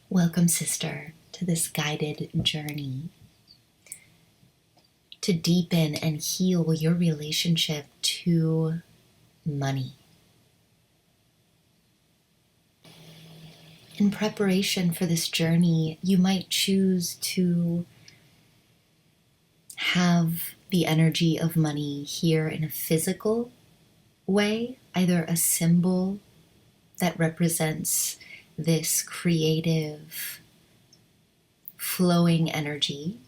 Welcome, sister, to this guided journey to deepen and heal your relationship to money. In preparation for this journey, you might choose to have the energy of money here in a physical way, either a symbol that represents this creative, flowing energy,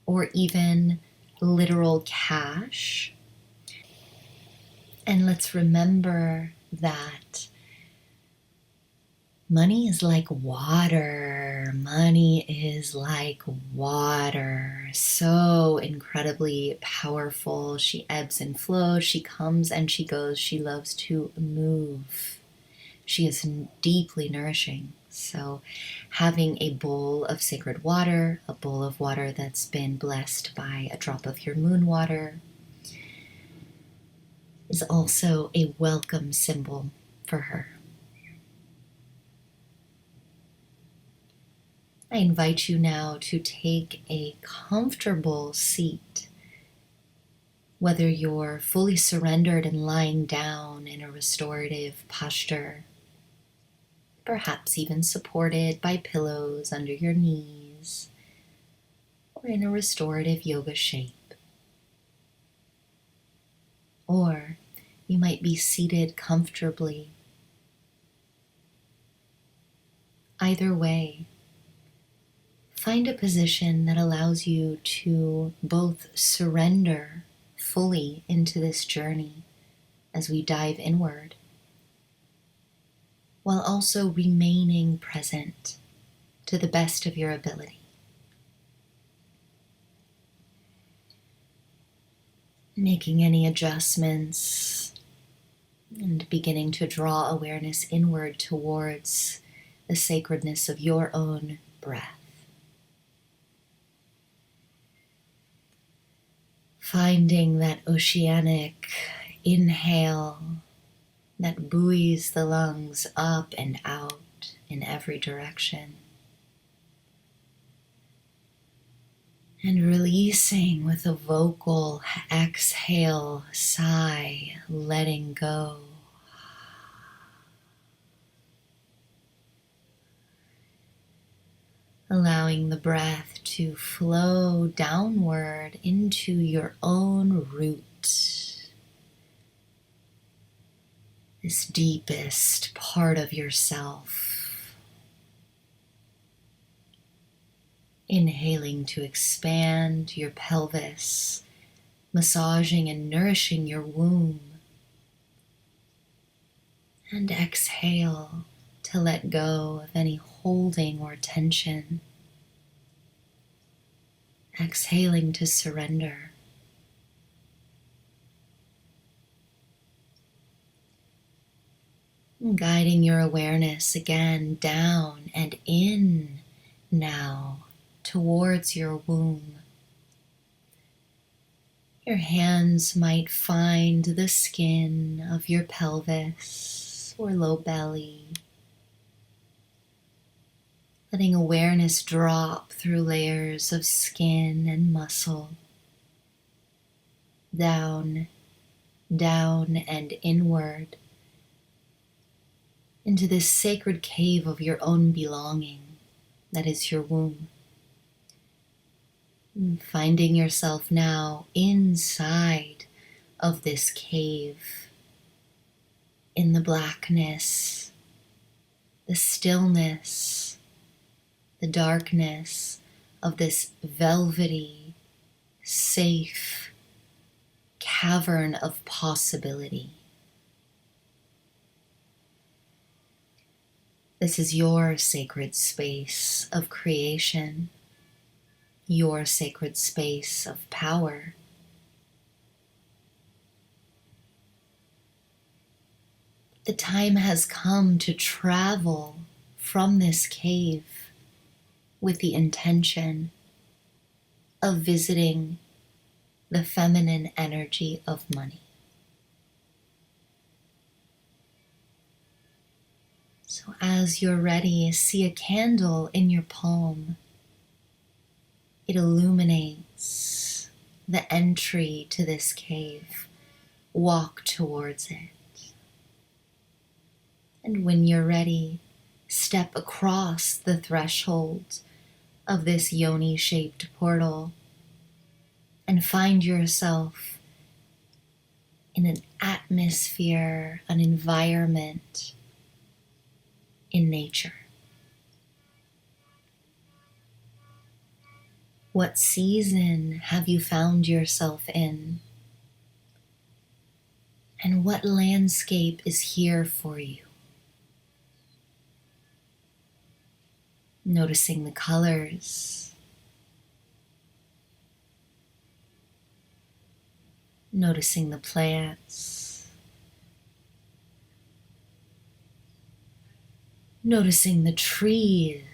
or even literal cash. And let's remember that money is like water. Money is like water. So incredibly powerful. She ebbs and flows. She comes and she goes. She loves to move. She is deeply nourishing. So having a bowl of sacred water, a bowl of water that's been blessed by a drop of your moon water, is also a welcome symbol for her. I invite you now to take a comfortable seat, whether you're fully surrendered and lying down in a restorative posture, perhaps even supported by pillows under your knees, or in a restorative yoga shape. Or you might be seated comfortably. Either way, find a position that allows you to both surrender fully into this journey as we dive inward, while also remaining present to the best of your ability. Making any adjustments and beginning to draw awareness inward towards the sacredness of your own breath. Finding that oceanic inhale that buoys the lungs up and out in every direction. And releasing with a vocal exhale, sigh, letting go. Allowing the breath to flow downward into your own root, this deepest part of yourself. Inhaling to expand your pelvis, massaging and nourishing your womb. And exhale to let go of any holding or tension. Exhaling to surrender. And guiding your awareness again down and in now towards your womb. Your hands might find the skin of your pelvis or low belly. Letting awareness drop through layers of skin and muscle. Down, down and inward into this sacred cave of your own belonging that is your womb. And finding yourself now inside of this cave, in the blackness, the stillness, the darkness of this velvety, safe cavern of possibility. This is your sacred space of creation, your sacred space of power. The time has come to travel from this cave with the intention of visiting the feminine energy of money. So as you're ready, see a candle in your palm. It illuminates the entry to this cave. Walk towards it. And when you're ready, step across the threshold of this yoni-shaped portal and find yourself in an atmosphere, an environment in nature. What season have you found yourself in? And what landscape is here for you? Noticing the colors, noticing the plants, noticing the trees,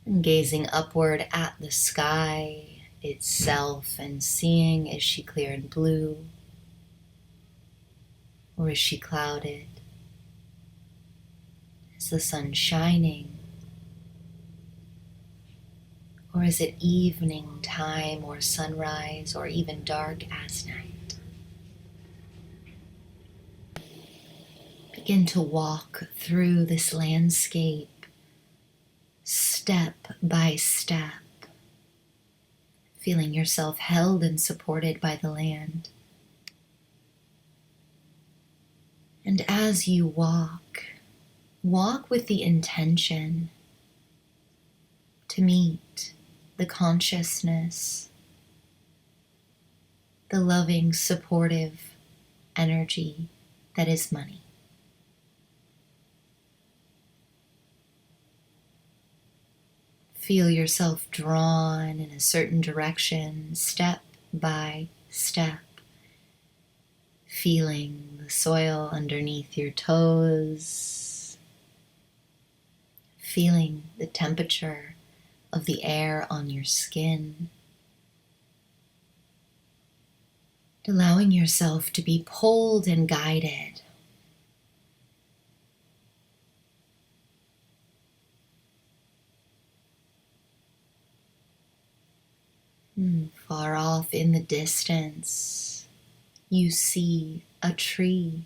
and gazing upward at the sky itself and seeing, is she clear and blue, or is she clouded? Is the sun shining? Or is it evening time or sunrise or even dark as night? Begin to walk through this landscape step by step, feeling yourself held and supported by the land. And as you walk with the intention to meet the consciousness, the loving, supportive energy that is money. Feel yourself drawn in a certain direction, step by step, feeling the soil underneath your toes, feeling the temperature of the air on your skin, allowing yourself to be pulled and guided. Far off in the distance, you see a tree,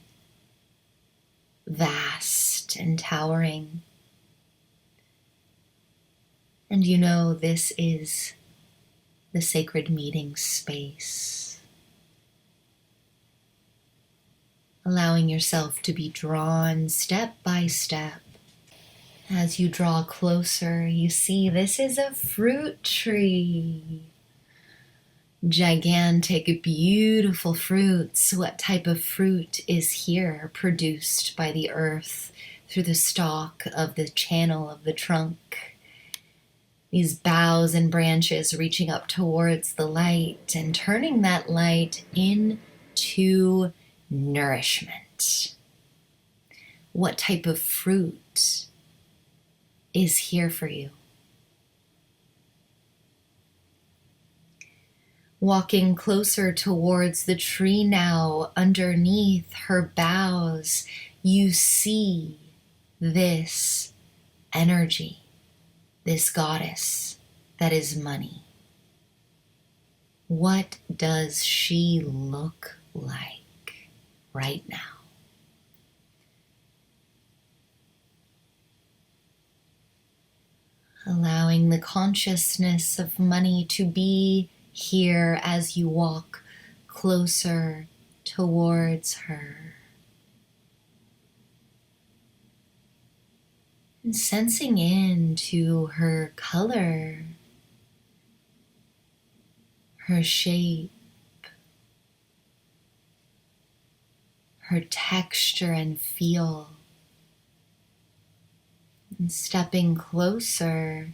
vast and towering. And you know this is the sacred meeting space. Allowing yourself to be drawn step by step. As you draw closer, you see this is a fruit tree. Gigantic, beautiful fruits. What type of fruit is here produced by the earth through the stalk of the channel of the trunk? These boughs and branches reaching up towards the light and turning that light into nourishment. What type of fruit is here for you? Walking closer towards the tree now, underneath her boughs, you see this energy, this goddess that is money. What does she look like right now? Allowing the consciousness of money to be here as you walk closer towards her. And sensing into her color, her shape, her texture and feel. And stepping closer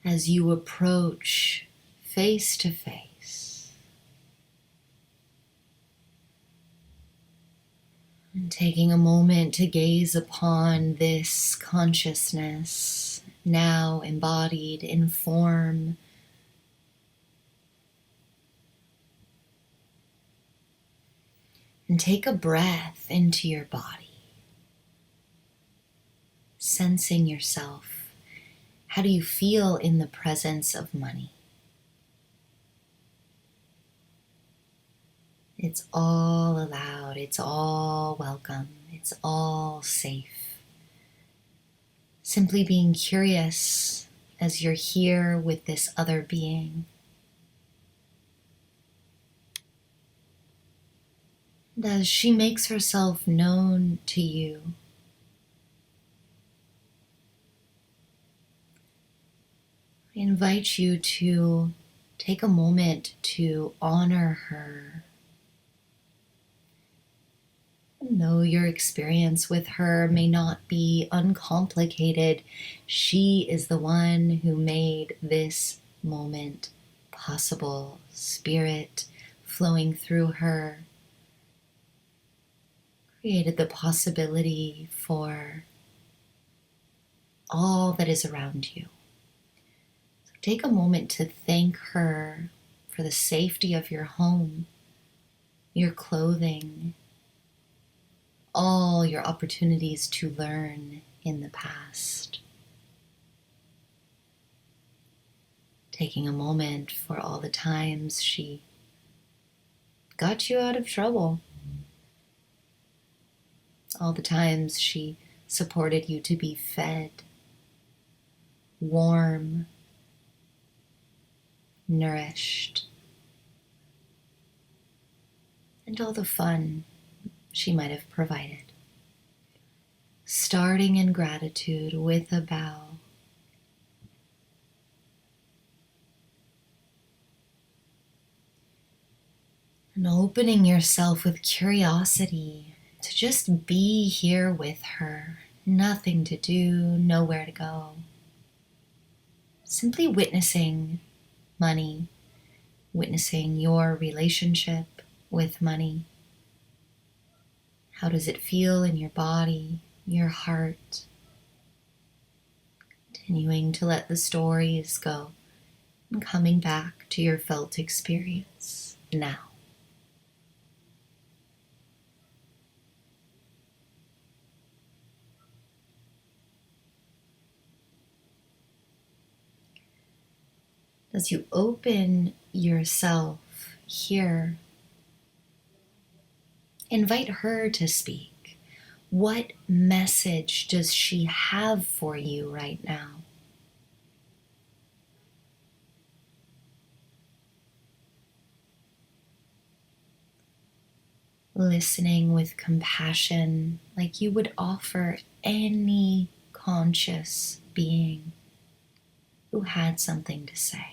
as you approach face to face. And taking a moment to gaze upon this consciousness, now embodied in form. And take a breath into your body, sensing yourself. How do you feel in the presence of money? It's all allowed, it's all welcome, it's all safe. Simply being curious as you're here with this other being. And as she makes herself known to you, I invite you to take a moment to honor her. And though your experience with her may not be uncomplicated, she is the one who made this moment possible. Spirit flowing through her created the possibility for all that is around you. So take a moment to thank her for the safety of your home, your clothing, all your opportunities to learn in the past. Taking a moment for all the times she got you out of trouble, all the times she supported you to be fed, warm, nourished, and all the fun she might have provided. Starting in gratitude with a bow. And opening yourself with curiosity to just be here with her. Nothing to do, nowhere to go. Simply witnessing money, witnessing your relationship with money. How does it feel in your body, your heart? Continuing to let the stories go and coming back to your felt experience now. As you open yourself here, invite her to speak. What message does she have for you right now? Listening with compassion, like you would offer any conscious being who had something to say.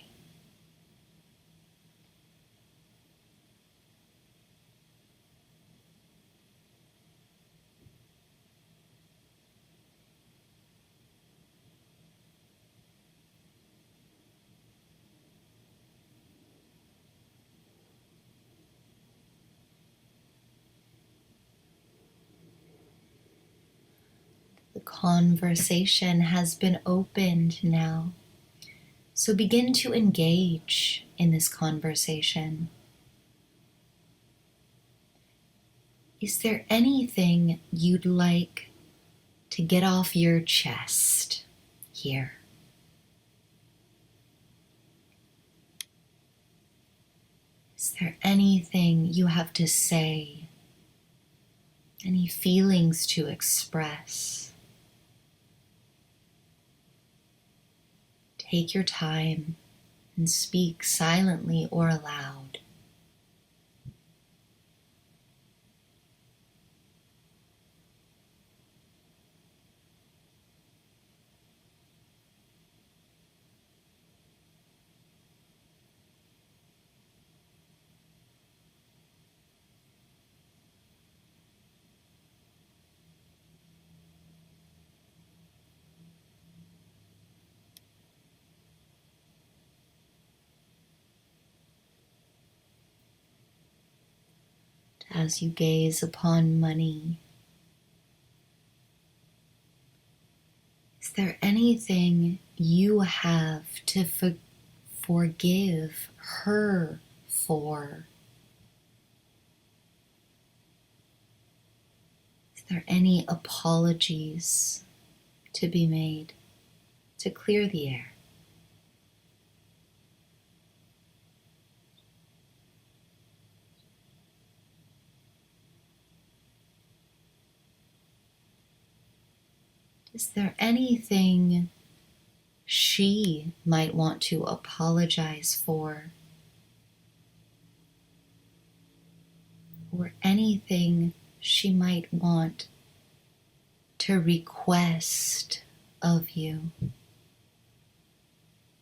The conversation has been opened now. So begin to engage in this conversation. Is there anything you'd like to get off your chest here? Is there anything you have to say? Any feelings to express? Take your time and speak silently or aloud. As you gaze upon money, is there anything you have to forgive her for? there any apologies to be made to clear the air? Is there anything she might want to apologize for, or anything she might want to request of you,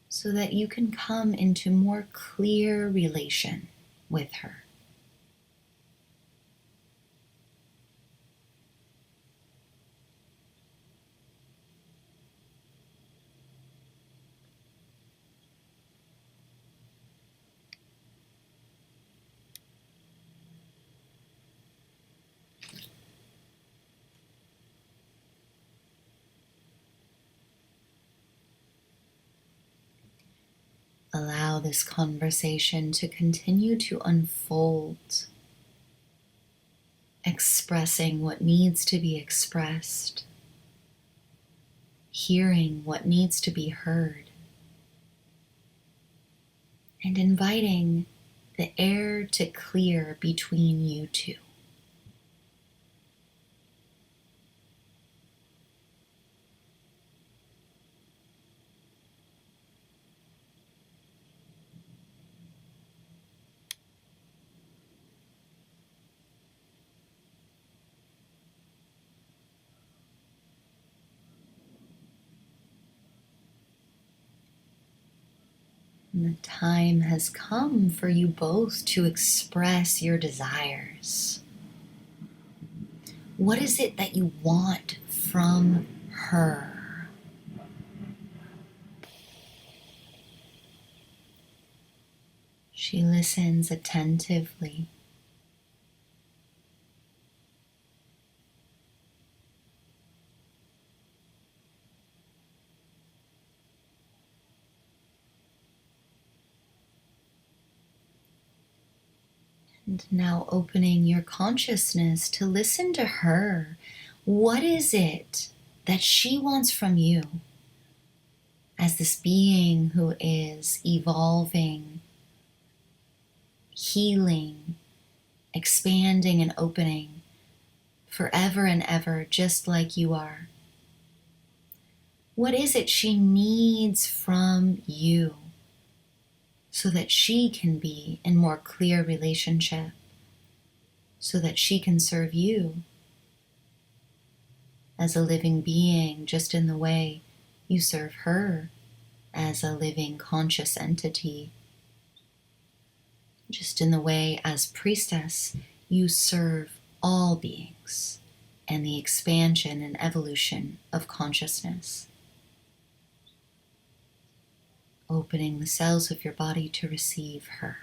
so that you can come into more clear relation with her? Allow this conversation to continue to unfold, expressing what needs to be expressed, hearing what needs to be heard, and inviting the air to clear between you two. And the time has come for you both to express your desires. What is it that you want from her? She listens attentively. And now opening your consciousness to listen to her. What is it that she wants from you as this being who is evolving, healing, expanding and opening forever and ever, just like you are? What is it she needs from you so that she can be in more clear relationship, so that she can serve you as a living being, just in the way you serve her as a living conscious entity, just in the way as priestess you serve all beings and the expansion and evolution of consciousness. Opening the cells of your body to receive her.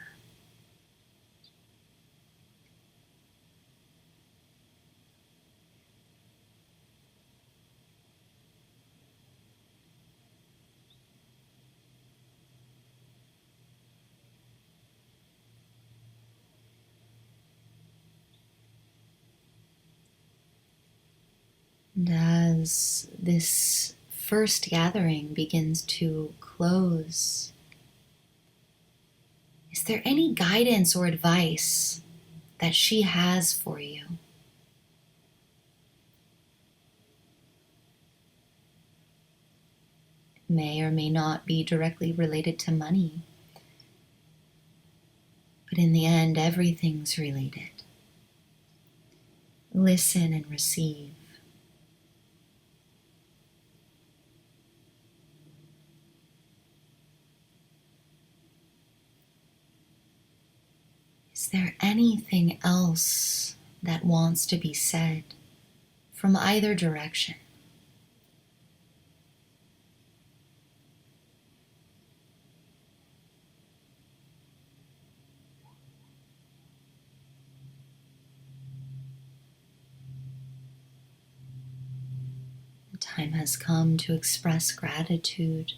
And as this first gathering begins to close, is there any guidance or advice that she has for you? It may or may not be directly related to money, but in the end, everything's related. Listen and receive. Is there anything else that wants to be said from either direction? The time has come to express gratitude.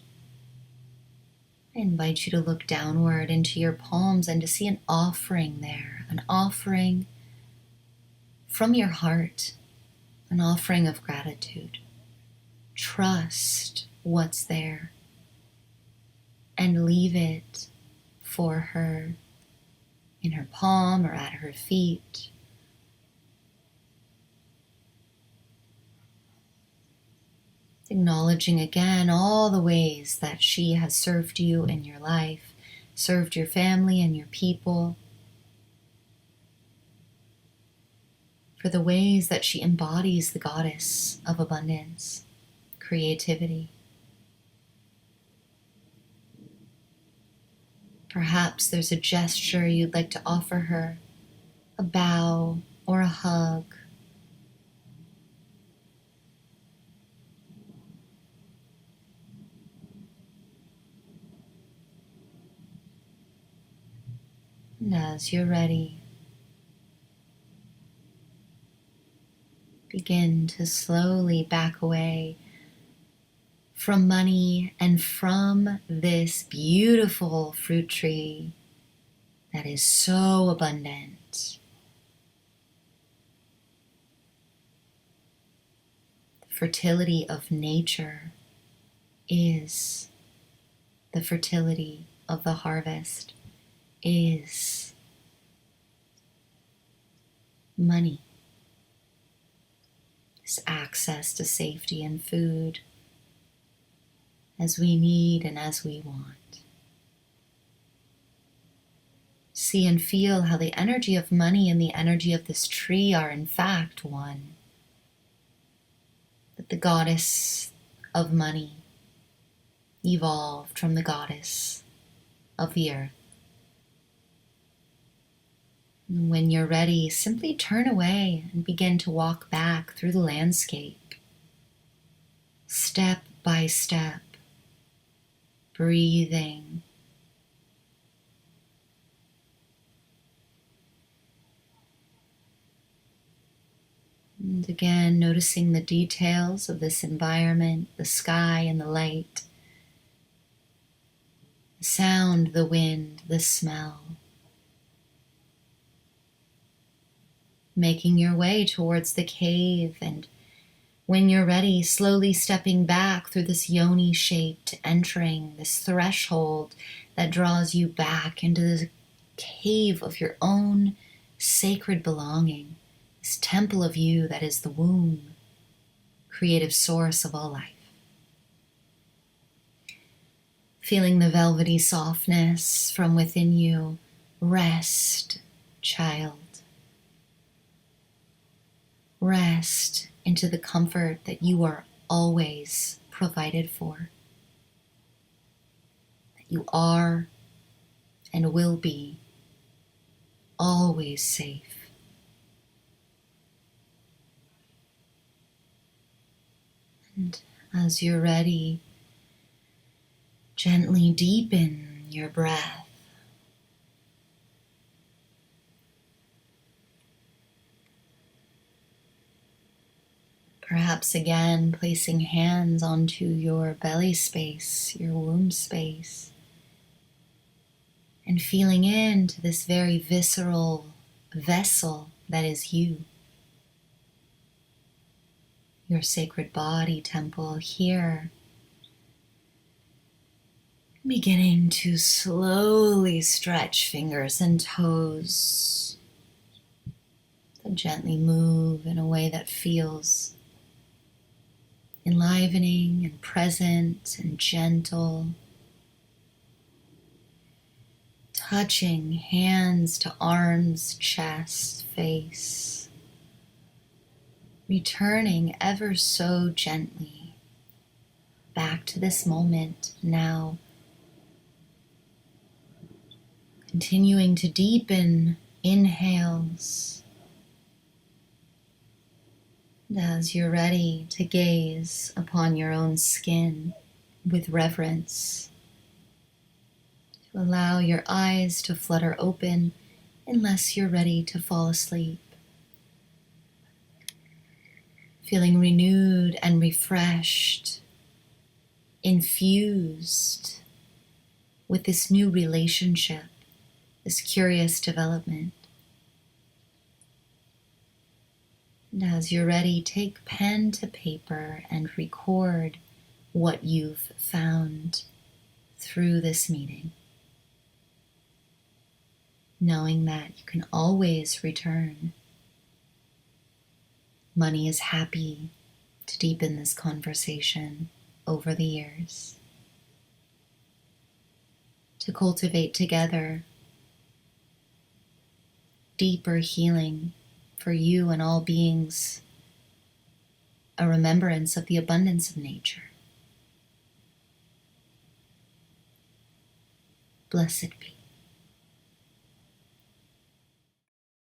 I invite you to look downward into your palms and to see an offering there, an offering from your heart, an offering of gratitude. Trust what's there and leave it for her in her palm or at her feet. Acknowledging again all the ways that she has served you in your life, served your family and your people, for the ways that she embodies the goddess of abundance, creativity. Perhaps there's a gesture you'd like to offer her, a bow or a hug. And as you're ready, begin to slowly back away from money and from this beautiful fruit tree that is so abundant. The fertility of nature is the fertility of the harvest, is money, is access to safety and food as we need and as we want. See and feel how the energy of money and the energy of this tree are in fact one. That the goddess of money evolved from the goddess of the earth. And when you're ready, simply turn away and begin to walk back through the landscape, step by step, breathing. And again, noticing the details of this environment, the sky and the light, the sound, the wind, the smell. Making your way towards the cave, and when you're ready, slowly stepping back through this yoni-shaped entering, this threshold that draws you back into the cave of your own sacred belonging, this temple of you that is the womb, creative source of all life. Feeling the velvety softness from within you. Rest, child. Rest into the comfort that you are always provided for. That you are and will be always safe. And as you're ready, gently deepen your breath. Perhaps again placing hands onto your belly space, your womb space, and feeling into this very visceral vessel that is you. Your sacred body temple here. Beginning to slowly stretch fingers and toes. To gently move in a way that feels enlivening and present and gentle. Touching hands to arms, chest, face. Returning ever so gently back to this moment now. Continuing to deepen inhales. And as you're ready to gaze upon your own skin with reverence, to allow your eyes to flutter open unless you're ready to fall asleep. Feeling renewed and refreshed, infused with this new relationship, this curious development. And as you're ready, take pen to paper and record what you've found through this meeting, knowing that you can always return. Money is happy to deepen this conversation over the years, to cultivate together deeper healing for you and all beings, a remembrance of the abundance of nature. Blessed be.